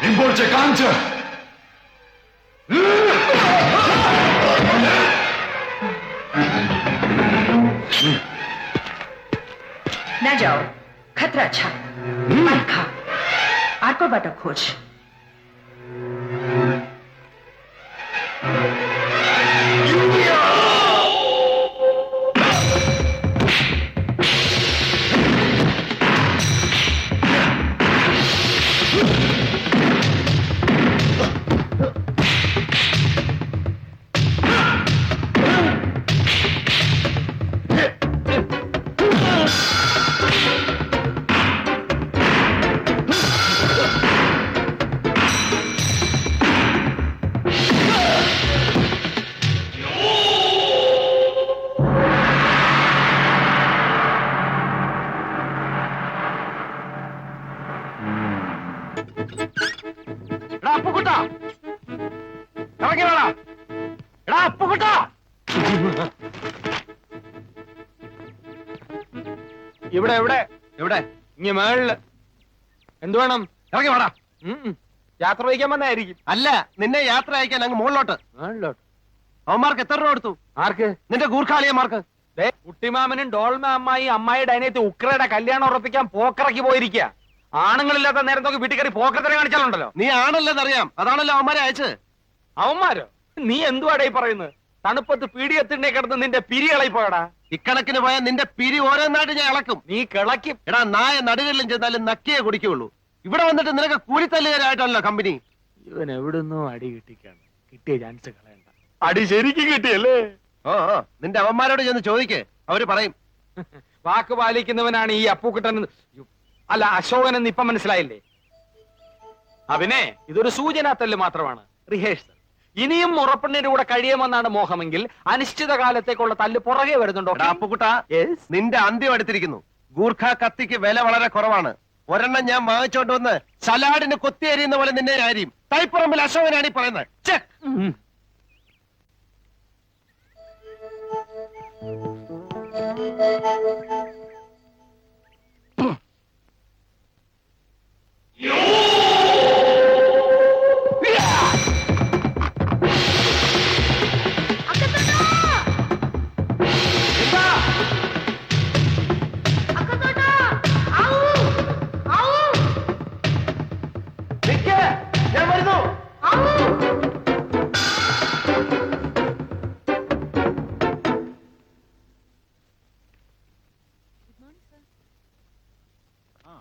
Imporce cancer! ना जाओ, खतरा अच्छा। मार खा, आर को बाटा खोज। ഇവിടെ എവിടെ എവിടെ ഇങ്ങ മേളില് എന്തു വേണം? ഇറങ്ങി വേടാ. യാത്ര വഹിക്കാൻ വന്നായിരിക്കും. അല്ല, നിന്നെ യാത്ര അയക്കാൻ അങ്ങ് മുകളിലോട്ട്. അവന്മാർക്ക് എത്ര രൂപ കൊടുത്തു? ആർക്ക്? നിന്റെ ഗൂർഖാളിയന്മാർക്ക്. കുട്ടിമാമനും ഡോൾമ അമ്മായി അമ്മായിയുടെ അനിയത്തി ഉക്രയുടെ കല്യാണം ഉറപ്പിക്കാൻ പോക്കറക്കി പോയിരിക്കുക. ആണുങ്ങളില്ലാത്ത നേരം നോക്കി വീട്ടിൽ കയറി പോക്കത്തിനെ കാണിച്ചാലുണ്ടല്ലോ. നീ ആണല്ലെന്നറിയാം, അതാണല്ലോ അവന്മാരെ അയച്ച്. അവന്മാരോ? നീ എന്തുവാടേ പറയുന്നത്? തണുപ്പത്ത് പീടിയെത്തിണ്ടേ കിടന്ന് നിന്റെ പിരി ഇളയിപ്പോയടാ. ഇക്കണക്കിന് പോയാൽ നിന്റെ പിരി ഓരോന്നായിട്ട് ഞാൻ ഇളക്കും. നീ കിളക്കും. എടാ, നായ നടുകളിലും ചെന്നാലും നക്കിയേ കുടിക്കുള്ളൂ. ഇവിടെ വന്നിട്ട് നിനക്ക് കൂലിത്തല്ലുകാരായിട്ടല്ലോ കമ്പനി. ഇവൻ എവിടുന്നോ അടി കിട്ടിക്കാണ്. കിട്ടിയ ചാൻസ് കളയണ്ട. അടി ശരിക്കും കിട്ടിയല്ലേ? ഓ, നിന്റെ അവന്മാരോട് ചെന്ന് ചോദിക്കേ, അവര് പറയും. വാക്ക് പാലിക്കുന്നവനാണ് ഈ അപ്പൂക്കുട്ടൻ. അല്ല, അശോകൻ എന്ന് ഇപ്പൊ മനസ്സിലായില്ലേ? അവനെ ഇതൊരു സൂചനാത്തല്ല് മാത്രമാണ്, റിഹേഴ്സൽ. ഇനിയും മുറപ്പെണ്ണിന്റെ കൂടെ കഴിയുമെന്നാണ് മോഹമെങ്കിൽ അനിശ്ചിത കാലത്തേക്കുള്ള തല്ല് പുറകെ വരുന്നുണ്ടോ? അപ്പുകുട്ട, നിന്റെ അന്ത്യം എടുത്തിരിക്കുന്നു. ഗൂർഖ കത്തിക്ക് വില വളരെ കുറവാണ്. ഒരെണ്ണം ഞാൻ വാങ്ങിച്ചോണ്ട് വന്ന് സലാഡിന് കൊത്തിയരിയുന്ന പോലെ നിന്നെ ആരെയും. തൈപ്പുറമ്പിൽ അശോകനാണ് ഈ പറയുന്നത്. ഞാൻ വരുന്നു.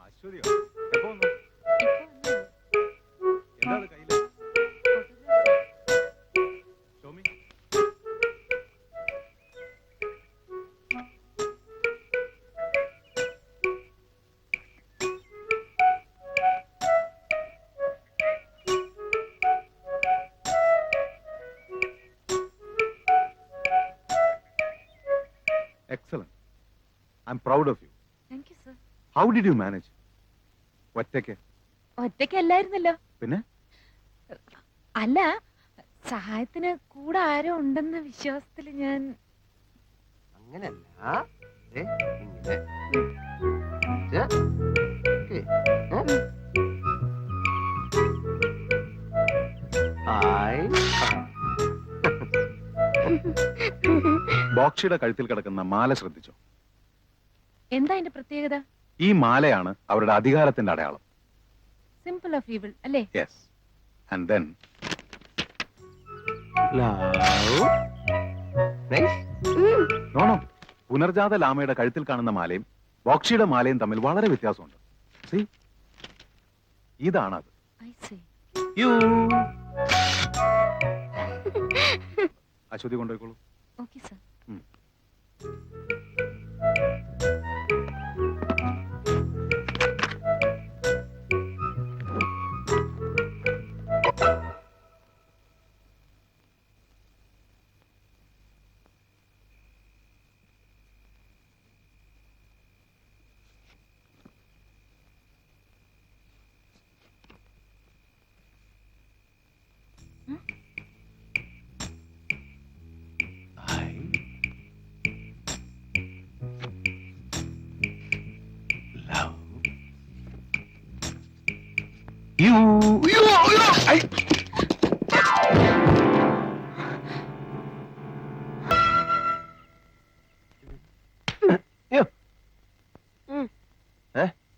അശ്വതിയോ? എപ്പോ വന്നു? എന്താണ് കയ്യില്? Xiaomi, excellent. I'm proud of you. Thank you, sir. How did you manage? ഒറ്റയ്ക്ക്? ഒറ്റയ്ക്കല്ലായിരുന്നല്ലോ. പിന്നെ? അല്ല, സഹായത്തിന് കൂടെ ആരോ ഉണ്ടെന്ന വിശ്വാസത്തിൽ ഞാൻ. അങ്ങനല്ല, ദേ, ഇങ്ങനെ. ദേ, ഓക്കേ. ഹായ്. ബോക്ഷിയുടെ കഴുത്തിൽ കിടക്കുന്ന മാല ശ്രദ്ധിച്ചോ? എന്താ അതിന്റെ പ്രത്യേകത? ഈ മാലയാണ് അവരുടെ അധികാരത്തിന്റെ അടയാളം. സിമ്പിൾ ഓഫ് ഈവിൾ അല്ലേ? Yes. And then love. Nice. No no, പുനർജാത ലാമയുടെ കഴുത്തിൽ കാണുന്ന മാലയും ബോക്ഷിയുടെ മാലയും തമ്മിൽ വളരെ വ്യത്യാസമുണ്ട്. See? ഇതാണ് അത്. I see. യു. അശ്വതി കൊണ്ടുപോയിക്കോളൂ. Okay sir.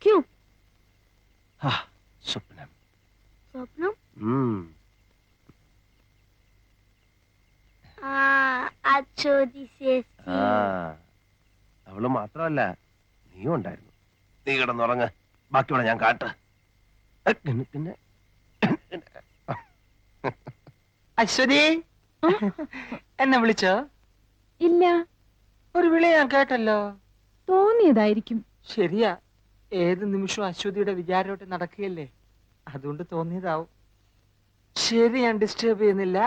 ക്യൂ സ്വപ്നം. സ്വപ്നം അച്ചോദി ചേച്ചി അവള് മാത്രമല്ല നീയും ഉണ്ടായിരുന്നു. നീ കിടന്നുറങ്ങ്, ബാക്കിയുള്ള ഞാൻ കാട്ട്. പിന്നെ അശ്വതി എന്നെ വിളിച്ചോ? ഇല്ല, ഒരു വിളി ഞാൻ കേട്ടല്ലോ. തോന്നിയതായിരിക്കും. ശരിയാ, ഏത് നിമിഷവും അശ്വതിയുടെ വിചാരോട്ട് നടക്കുകയല്ലേ, അതുകൊണ്ട് തോന്നിയതാവും. ശരി, ഞാൻ ഡിസ്റ്റർബ് ചെയ്യുന്നില്ല.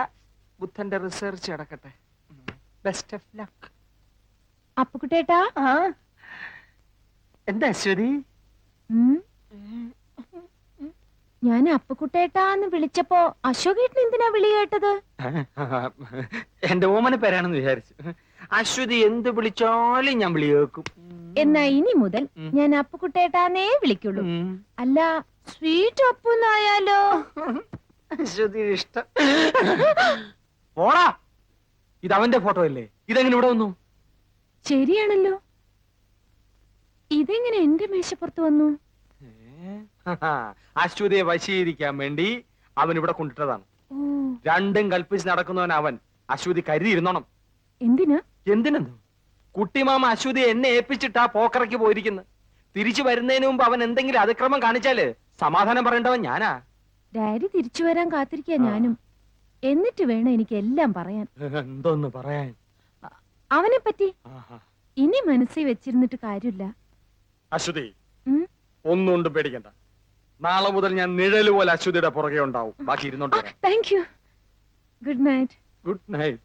ബുദ്ധന്റെ റിസർച്ച് നടക്കട്ടെ. Best of luck. അപ്പുകുട്ടേട്ടാ, എന്താ അശ്വതി? ഉം, ഞാൻ അപ്പുകുട്ടേട്ടാന്ന് വിളിച്ചപ്പോ അശോകേട്ടൻ എന്തിനാ വിളി കേട്ടത്? എന്റെ ഓമന പേരാണെന്ന് വിചാരിച്ചു. അശ്വതി എന്ത് വിളിച്ചാലും ഞാൻ വിളി കേൾക്കും. എന്നാ ഇനി മുതൽ ഞാൻ അപ്പുകുട്ടേട്ടാന്നേ വിളിക്കുള്ളൂ. അല്ല, സ്വീറ്റ് അപ്പുന്നായാലോ? അശ്വതി ഇഷ്ടം. ഓടാ, ഇത് അവന്റെ ഫോട്ടോ അല്ലേ? ഇതെങ്ങനെ ഇവിടെ വന്നു? ശരിയാണല്ലോ, ഇതെങ്ങനെ എന്റെ മേശപ്പുറത്ത് വന്നു? അശ്വതിയെ വശീകരിക്കാൻ വേണ്ടി അവൻ ഇവിടെ കൊണ്ടിട്ടതാണ്. ഓ, രണ്ടും കൽപ്പിച്ച് നടക്കുന്നവൻ അവൻ. അശ്വതി കരുതിയിരുന്നോണം. എന്തിനാ? എന്തിനെന്ന്? കുട്ടിമാമ അശ്വതി എന്നെ ഏൽപ്പിച്ചിട്ടാ പോക്കറയ്ക്ക് പോയിരിക്കുന്നത്. തിരിച്ചു വരുന്നതിന് മുമ്പ് അവൻ എന്തെങ്കിലും അതിക്രമം കാണിച്ചാല് സമാധാനം പറയേണ്ടവൻ ഞാനാ. ഡാഡി തിരിച്ചു വരാൻ കാത്തിരിക്കാ ഞാനും. എന്നിട്ട് വേണം എനിക്ക് എല്ലാം പറയാൻ. എന്തോന്ന് പറയാൻ? അവനെ പറ്റി ആഹാ. ഇനി മനസ്സിൽ വെച്ചിരുന്നിട്ട് കാര്യമില്ല. അശ്വതി, ഉം? ഒന്നുകൊണ്ടും പേടിക്കണ്ട. നാളെ മുതൽ ഞാൻ നിഴല് പോലെ അശ്വതിയുടെ പുറകെ ഉണ്ടാവും. ബാക്കി ഇരുന്നോണ്ട് വരാം. Thank you. Good night. Good night.